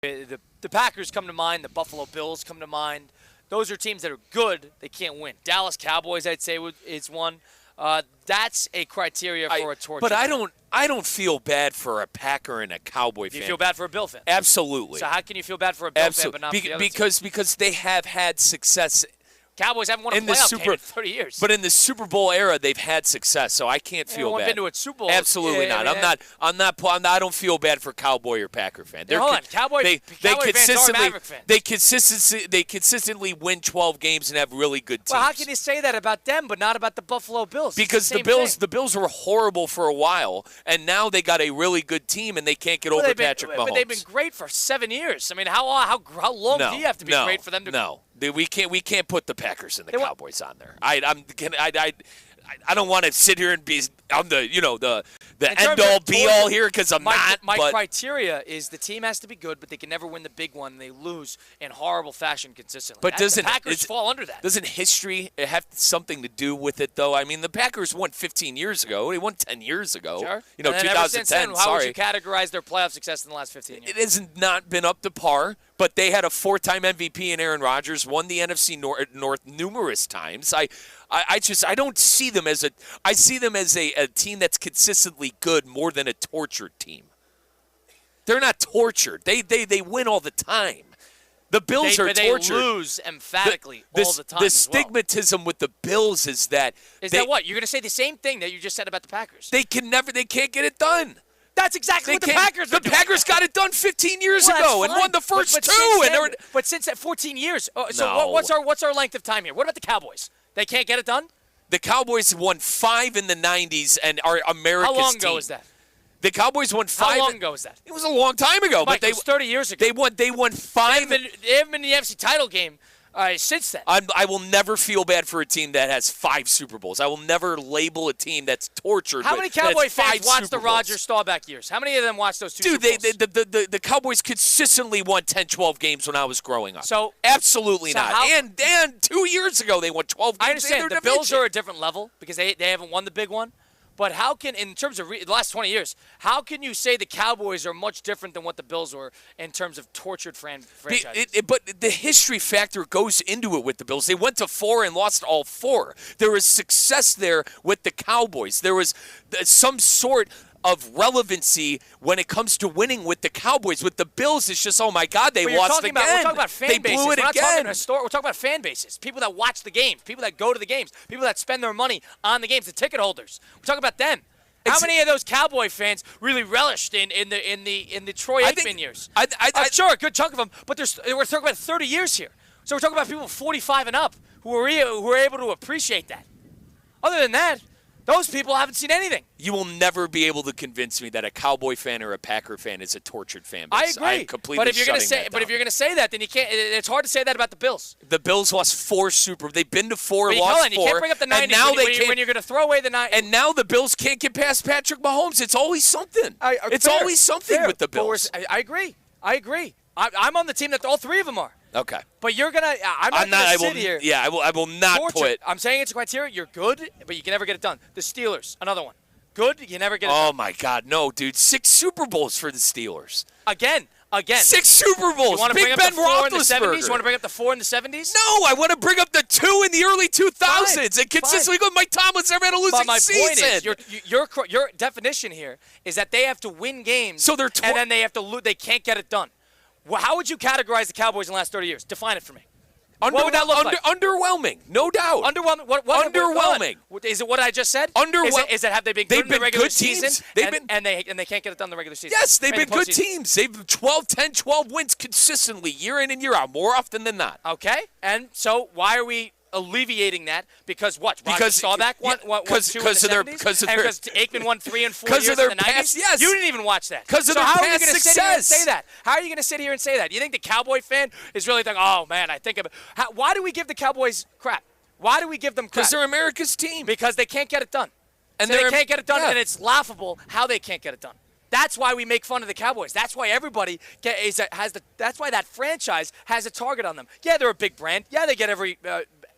The Packers come to mind. The Buffalo Bills come to mind. Those are teams that are good. They can't win. Dallas Cowboys, I'd say, is one. That's a criteria for a torture. But I don't feel bad for a Packer and a Cowboy fan. You feel bad for a Bill fan? Absolutely. So how can you feel bad for a Bill fan but not for the other because they have had success. Cowboys haven't won a playoff game in 30 years. But in the Super Bowl era, they've had success, so I can't feel bad. Been to a Super Bowl. Absolutely not. I don't feel bad for Cowboy or Packer fan. Hold on, Cowboy fans are Maverick fans. They consistently win 12 games and have really good teams. Well, how can you say that about them but not about the Buffalo Bills? Because the Bills were horrible for a while, and now they got a really good team, and they can't get over Patrick Mahomes. But they've been great for 7 years. I mean, how long do you have to be great for them to? No. We can't put the Packers and the Cowboys on there. I don't want to sit here and be I'm the end all be all here because I'm not. My criteria is the team has to be good, but they can never win the big one. And they lose in horrible fashion consistently. But the Packers fall under that? Doesn't history have something to do with it, though? I mean, the Packers won 15 years ago. They won 10 years ago. Sure. 2010. Ever since then, how would you categorize their playoff success in the last 15 years? It has not been up to par. But they had a 4-time MVP in Aaron Rodgers, won the NFC North numerous times. I don't see them as I see them as a team that's consistently good more than a tortured team. They're not tortured. They win all the time. The Bills are tortured. They lose emphatically all the time. The stigmatism with the Bills is that that what? You're going to say the same thing that you just said about the Packers. They can't get it done. That's exactly what the Packers are doing. The Packers got it done 15 years ago and won the first two. But since that 14 years, what's our length of time here? What about the Cowboys? They can't get it done? The Cowboys won 5 in the 90s and are America's team. How long ago was that? The Cowboys won 5. How long ago was that? It was a long time ago. Mike, it was 30 years ago. They won 5. They haven't been in the NFC title game since then. I will never feel bad for a team that has 5 Super Bowls. I will never label a team that's tortured. How many Cowboy fans watched the Rodgers Staubach years? How many of them watched those 2 Super Bowls? The Cowboys consistently won 10, 12 games when I was growing up. So absolutely not. And 2 years ago they won 12 games. I understand the Bills are a different level because they haven't won the big one. But how can, in terms of the last 20 years, how can you say the Cowboys are much different than what the Bills were in terms of tortured franchises? But the history factor goes into it with the Bills. They went to 4 and lost all 4. There was success there with the Cowboys. There was some sort of relevancy when it comes to winning with the Cowboys. With the Bills, it's just, oh my God, they lost again. We're talking about fan bases. Blew it again. We're talking about fan bases. People that watch the games. People that go to the games. People that spend their money on the games. The ticket holders. We're talking about them. How many of those Cowboy fans really relished in the Troy Aikman years? I'm sure a good chunk of them, but we're talking about 30 years here. So we're talking about people 45 and up who are able to appreciate that. Other than that, those people haven't seen anything. You will never be able to convince me that a Cowboy fan or a Packer fan is a tortured fan base. I agree. I'm completely but if you're going to say that, then you can't. It's hard to say that about the Bills. The Bills lost 4 Super. They've been to 4, but lost 4. You can't bring up the 90s now when you're going to throw away the 90s. And now the Bills can't get past Patrick Mahomes. It's always something. It's always something with the Bills. I agree. I'm on the team that all 3 of them are. Okay. But you're going to – I'm not going to sit here. Yeah, I will not put – I'm saying it's a criteria. You're good, but you can never get it done. The Steelers, another one. Good, you never get it done. Oh, my God. No, dude. 6 Super Bowls for the Steelers. Again. 6 Super Bowls. You want to bring up the 4 in the 70s? You want to bring up the 4 in the 70s? No, I want to bring up the 2 in the early 2000s. And consistently go. Mike Tomlin never had a losing season. But my point is, your definition here is that they have to win games, so they're and then they have to lose. They can't get it done. Well, how would you categorize the Cowboys in the last 30 years? Define it for me. What would that look like? Underwhelming, no doubt. Underwhelming. Underwhelming. Is it what I just said? Is it have they been good in the regular season? And they can't get it done in the regular season. Yes, they've been good teams. They've 10, 12 wwins consistently, year in and year out, more often than not. Okay, and so why are we alleviating that? Because what? Because Staubach won 2 in the 70s? Because Aikman won 3 and 4 years in the 90s? Yes. You didn't even watch that. Because of their past success. How are you going to sit here and say that? You think the Cowboy fan is really thinking, oh, man, I think of it. Why do we give the Cowboys crap? Why do we give them crap? Because they're America's team. Because they can't get it done. And they can't get it done, and it's laughable how they can't get it done. That's why we make fun of the Cowboys. That's why everybody that's why that franchise has a target on them. Yeah, they're a big brand. Yeah, they get every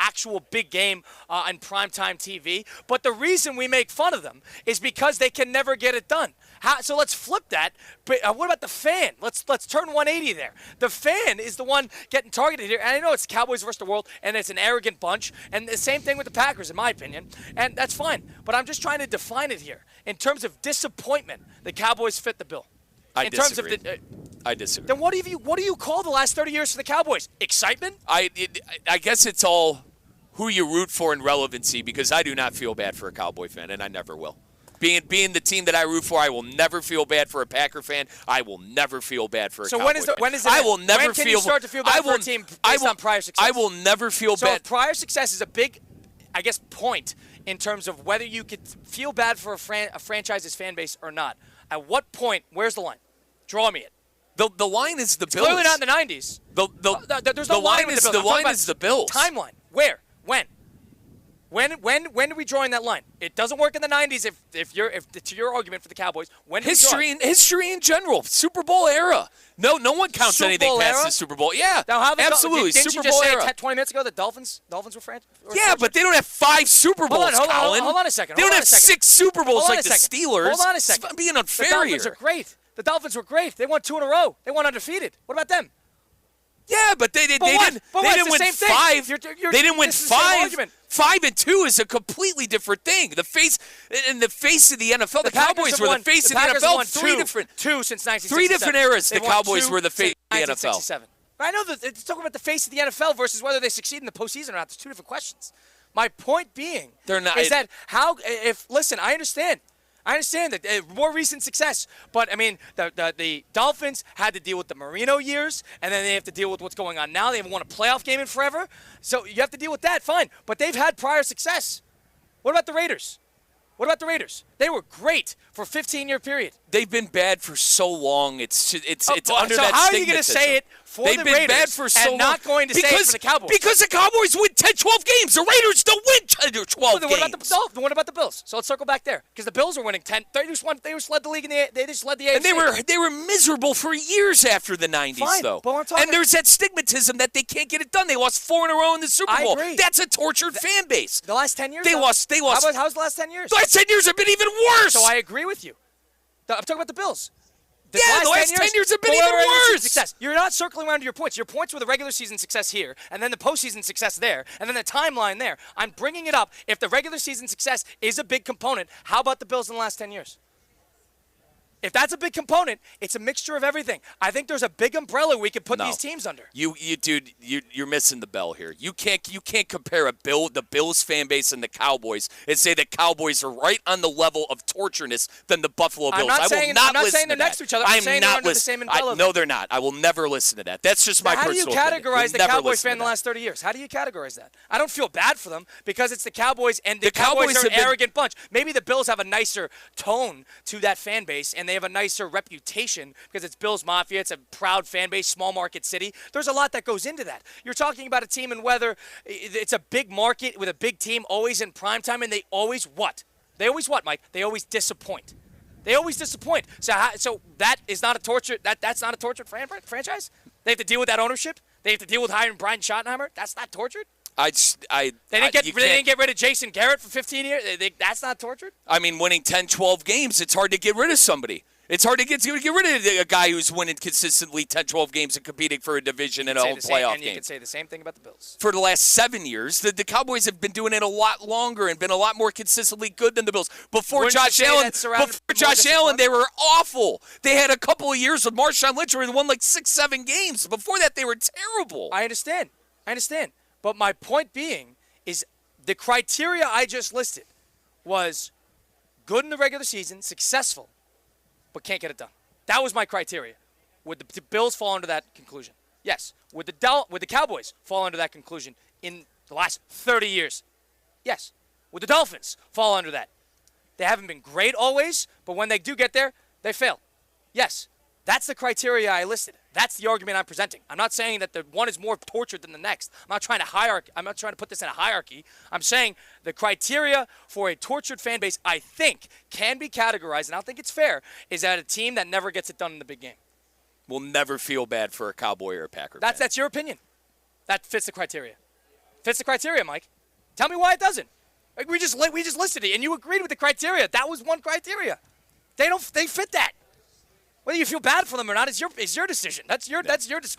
actual big game on primetime TV. But the reason we make fun of them is because they can never get it done. So let's flip that. But what about the fan? Let's turn 180 there. The fan is the one getting targeted here. And I know it's the Cowboys versus the world, and it's an arrogant bunch. And the same thing with the Packers, in my opinion. And that's fine. But I'm just trying to define it here. In terms of disappointment, the Cowboys fit the bill. I in disagree. Terms of I disagree. Then what do you call the last 30 years for the Cowboys? Excitement? I guess it's all who you root for in relevancy, because I do not feel bad for a Cowboy fan, and I never will. Being the team that I root for, I will never feel bad for a Packer fan. I will never feel bad for a Cowboy fan. When is it? I will never when can you start to feel bad for a team based on prior success? I will never feel bad. So prior success is a big, I guess, point in terms of whether you could feel bad for a franchise's fan base or not. At what point? Where's the line? Draw me it. The line is the Bills. Clearly not in the 90s. There's no line with the Bills. The line is the Bills. Timeline. Where? When? When are we drawing that line? It doesn't work in the 90s. If to your argument for the Cowboys, when history in general, Super Bowl era. No one counts Super anything Bowl past era? the Super Bowl. Yeah, now, how absolutely. Didn't Super you just Bowl say era. 20 minutes ago the Dolphins were Yeah, but they don't have 5 Super Bowls, Colin. Hold on a second. They don't have 6 Super Bowls like the Steelers. Hold on a second. It's being unfair here. The Dolphins are great. The Dolphins were great. They won 2 in a row. They won undefeated. What about them? Yeah, but they didn't win 5. They didn't win 5. 5 and 2 is a completely different thing. The face of the NFL. The Cowboys were the face of the NFL. Two since 1967. 3 different eras. The Cowboys were the face of the NFL. I know that it's talking about the face of the NFL versus whether they succeed in the postseason or not. There's 2 different questions. My point being is that listen, I understand. I understand that more recent success, but I mean the Dolphins had to deal with the Marino years, and then they have to deal with what's going on now. They haven't won a playoff game in forever, so you have to deal with that. Fine, but they've had prior success. What about the Raiders? They were great for a 15-year period. They've been bad for so long. It's under so that how are you going to stigmatism. say it for They've the been Raiders bad for so and not going to say it for the Cowboys? Because the Cowboys win 10, 12 games. The Raiders don't win 10 or 12 games. What about the Bills? So let's circle back there, because the Bills are winning 10. They just led the league they just led the AFC. And they were miserable for years after the 90s, Fine, though. But and there's that stigmatism that they can't get it done. They lost 4 in a row in the Super Bowl. I agree. That's a tortured fan base. The last 10 years? They lost. How's the last 10 years? The last 10 years have been even worse. So I agree with you. I'm talking about the Bills. The last 10 years have been even worse. Success. You're not circling around to your points. Your points were the regular season success here, and then the postseason success there, and then the timeline there. I'm bringing it up. If the regular season success is a big component, how about the Bills in the last 10 years? If that's a big component, it's a mixture of everything. I think there's a big umbrella we could put these teams under. Dude, you're missing the bell here. You can't compare the Bills fan base and the Cowboys and say the Cowboys are right on the level of tortureness than the Buffalo Bills. I'm not saying they're next to each other. I'm saying they're under the same umbrella. No, they're not. I will never listen to that. That's just my personal opinion. How do you categorize the Cowboys fan in the last 30 years? How do you categorize that? I don't feel bad for them because it's the Cowboys, and the Cowboys are an arrogant bunch. Maybe the Bills have a nicer tone to that fan base, and they have a nicer reputation because it's Bills Mafia. It's a proud fan base, small market city. There's a lot that goes into that. You're talking about a team and whether it's a big market with a big team always in prime time, and they always what? They always what, Mike? They always disappoint. They always disappoint. So that is not a torture. That's not a tortured franchise. They have to deal with that ownership. They have to deal with hiring Brian Schottenheimer. That's not tortured. They didn't get rid of Jason Garrett for 15 years. That's not tortured. I mean, winning 10, 12 games, it's hard to get rid of somebody. It's hard to get rid of a guy who's winning consistently 10, 12 games and competing for a division and a whole playoff game. And you can say the same thing about the Bills. For the last 7 years, the Cowboys have been doing it a lot longer and been a lot more consistently good than the Bills. Before Josh Allen, they were awful. They had a couple of years with Marshawn Lynch where they won like 6, 7 games. Before that, they were terrible. I understand. But my point being is the criteria I just listed was good in the regular season, successful, but can't get it done. That was my criteria. Would the Bills fall under that conclusion? Yes. Would the Cowboys fall under that conclusion in the last 30 years? Yes. Would the Dolphins fall under that? They haven't been great always, but when they do get there, they fail. Yes. That's the criteria I listed. That's the argument I'm presenting. I'm not saying that the one is more tortured than the next. I'm not trying to put this in a hierarchy. I'm saying the criteria for a tortured fan base, I think, can be categorized, and I don't think it's fair, is that a team that never gets it done in the big game. Will never feel bad for a Cowboy or a Packer fan. That's your opinion. That fits the criteria. Fits the criteria, Mike. Tell me why it doesn't. Like, we just listed it, and you agreed with the criteria. That was one criteria. They fit that. Whether you feel bad for them or not is your decision. That's your discretion.